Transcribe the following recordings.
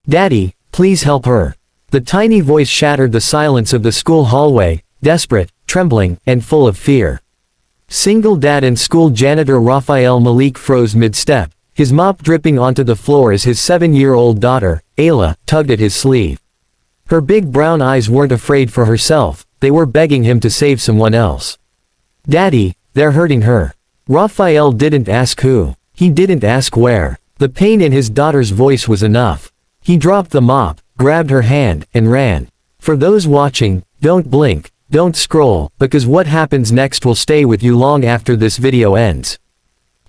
"Daddy, please help her." The tiny voice shattered the silence of the school hallway, desperate, trembling, and full of fear. Single dad and school janitor Raphael Malik froze mid-step, his mop dripping onto the floor as his 7-year-old daughter, Ayla, tugged at his sleeve. Her big brown eyes weren't afraid for herself, they were begging him to save someone else. "Daddy, they're hurting her." Raphael didn't ask who. He didn't ask where. The pain in his daughter's voice was enough. He dropped the mop, grabbed her hand, and ran. For those watching, don't blink, don't scroll, because what happens next will stay with you long after this video ends.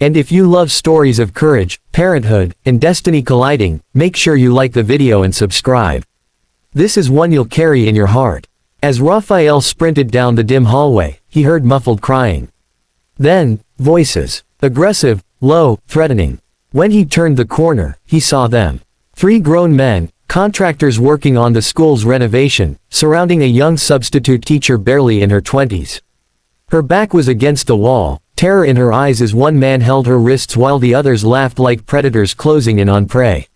And if you love stories of courage, parenthood, and destiny colliding, make sure you like the video and subscribe. This is one you'll carry in your heart. As Raphael sprinted down the dim hallway, he heard muffled crying. Then, voices. Aggressive, low, threatening. When he turned the corner, he saw them. 3 grown men, contractors working on the school's renovation, surrounding a young substitute teacher barely in her 20s. Her back was against the wall, terror in her eyes as one man held her wrists while the others laughed like predators closing in on prey.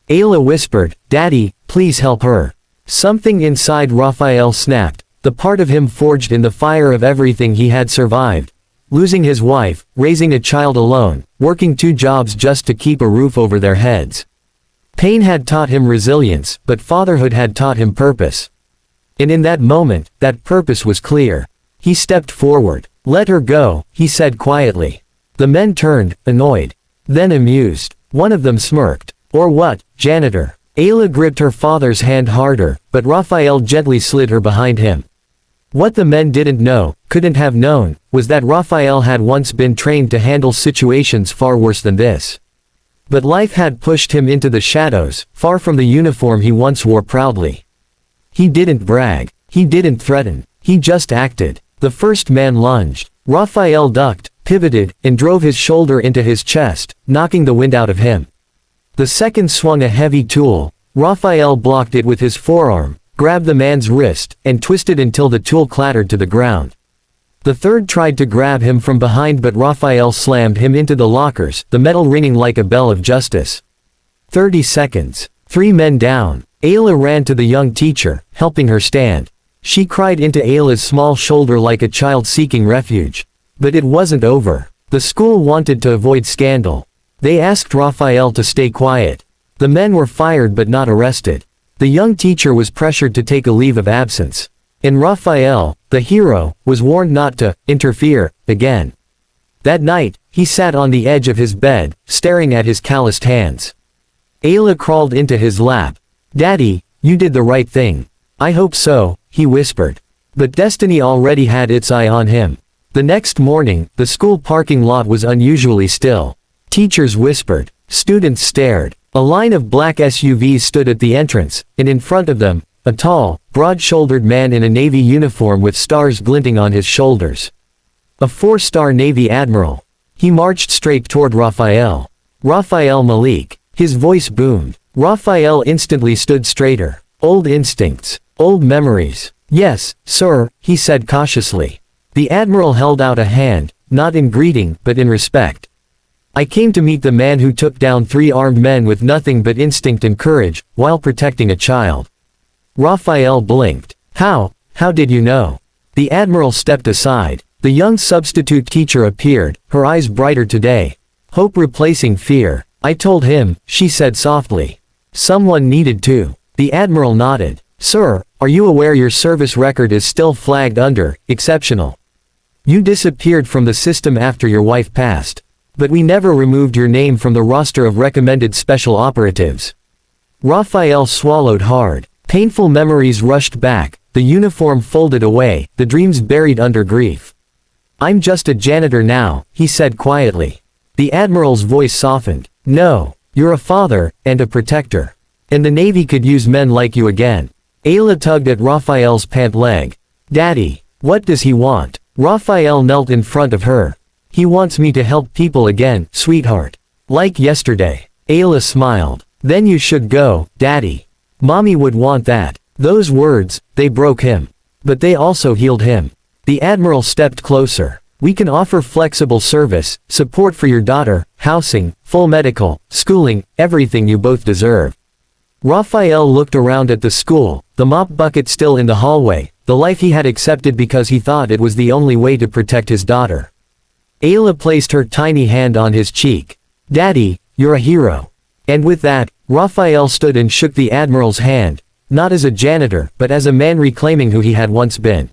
Ayla whispered, "Daddy, please help her." Something inside Raphael snapped, the part of him forged in the fire of everything he had survived. Losing his wife, raising a child alone, working 2 jobs just to keep a roof over their heads. Pain had taught him resilience, but fatherhood had taught him purpose. And in that moment, that purpose was clear. He stepped forward. "Let her go," he said quietly. The men turned, annoyed. Then amused. One of them smirked. "Or what, janitor?" Ayla gripped her father's hand harder, but Raphael gently slid her behind him. What the men didn't know, couldn't have known, was that Raphael had once been trained to handle situations far worse than this. But life had pushed him into the shadows, far from the uniform he once wore proudly. He didn't brag. He didn't threaten. He just acted. The first man lunged. Raphael ducked, pivoted, and drove his shoulder into his chest, knocking the wind out of him. The second swung a heavy tool. Raphael blocked it with his forearm, grabbed the man's wrist, and twisted until the tool clattered to the ground. The third tried to grab him from behind, but Raphael slammed him into the lockers, the metal ringing like a bell of justice. 30 seconds. 3 men down. Ayla ran to the young teacher, helping her stand. She cried into Ayla's small shoulder like a child seeking refuge. But it wasn't over. The school wanted to avoid scandal. They asked Raphael to stay quiet. The men were fired but not arrested. The young teacher was pressured to take a leave of absence. And Raphael, the hero, was warned not to interfere again. That night, he sat on the edge of his bed, staring at his calloused hands. Ayla crawled into his lap. "Daddy, you did the right thing." "I hope so," he whispered. But destiny already had its eye on him. The next morning, the school parking lot was unusually still. Teachers whispered. Students stared. A line of black SUVs stood at the entrance, and in front of them, a tall, broad-shouldered man in a Navy uniform with stars glinting on his shoulders. A Four-Star Navy Admiral. He marched straight toward Raphael. "Raphael Malik." His voice boomed. Raphael instantly stood straighter. Old instincts. Old memories. "Yes, sir," he said cautiously. The Admiral held out a hand, not in greeting, but in respect. "I came to meet the man who took down 3 armed men with nothing but instinct and courage, while protecting a child." Raphael blinked. How did you know?" The Admiral stepped aside. The young substitute teacher appeared, her eyes brighter today. Hope replacing fear. "I told him," she said softly. "Someone needed to." The Admiral nodded. "Sir, are you aware your service record is still flagged under exceptional? You disappeared from the system after your wife passed. But we never removed your name from the roster of recommended special operatives." Raphael swallowed hard. Painful memories rushed back, the uniform folded away, the dreams buried under grief. "I'm just a janitor now," he said quietly. The Admiral's voice softened. "No, you're a father, and a protector. And the Navy could use men like you again." Ayla tugged at Raphael's pant leg. "Daddy, what does he want?" Raphael knelt in front of her. "He wants me to help people again, sweetheart. Like yesterday." Ayla smiled. "Then you should go, Daddy. Mommy would want that." Those words, they broke him. But they also healed him. The Admiral stepped closer. "We can offer flexible service, support for your daughter, housing, full medical, schooling, everything you both deserve. Raphael looked around at the school, the mop bucket still in the hallway, the life he had accepted because he thought it was the only way to protect his daughter. Ayla placed her tiny hand on his cheek. "Daddy, you're a hero." And with that, Raphael stood and shook the Admiral's hand, not as a janitor, but as a man reclaiming who he had once been.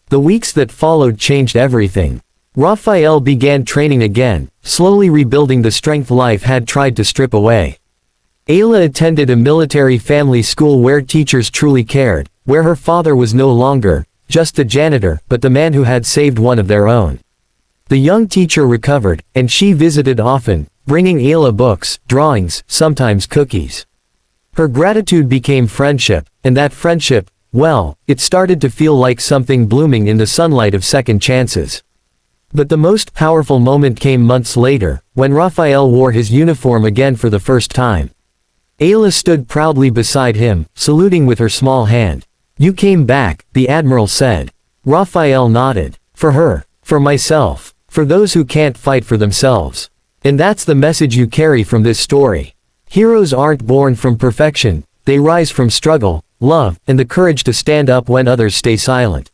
The weeks that followed changed everything. Raphael began training again, slowly rebuilding the strength life had tried to strip away. Ayla attended a military family school where teachers truly cared, where her father was no longer just the janitor, but the man who had saved one of their own. The young teacher recovered, and she visited often, bringing Ayla books, drawings, sometimes cookies. Her gratitude became friendship, and that friendship, well, it started to feel like something blooming in the sunlight of second chances. But the most powerful moment came months later, when Raphael wore his uniform again for the first time. Ayla stood proudly beside him, saluting with her small hand. "You came back," the Admiral said. Raphael nodded. "For her. For myself. For those who can't fight for themselves." And that's the message you carry from this story. Heroes aren't born from perfection, they rise from struggle, love, and the courage to stand up when others stay silent.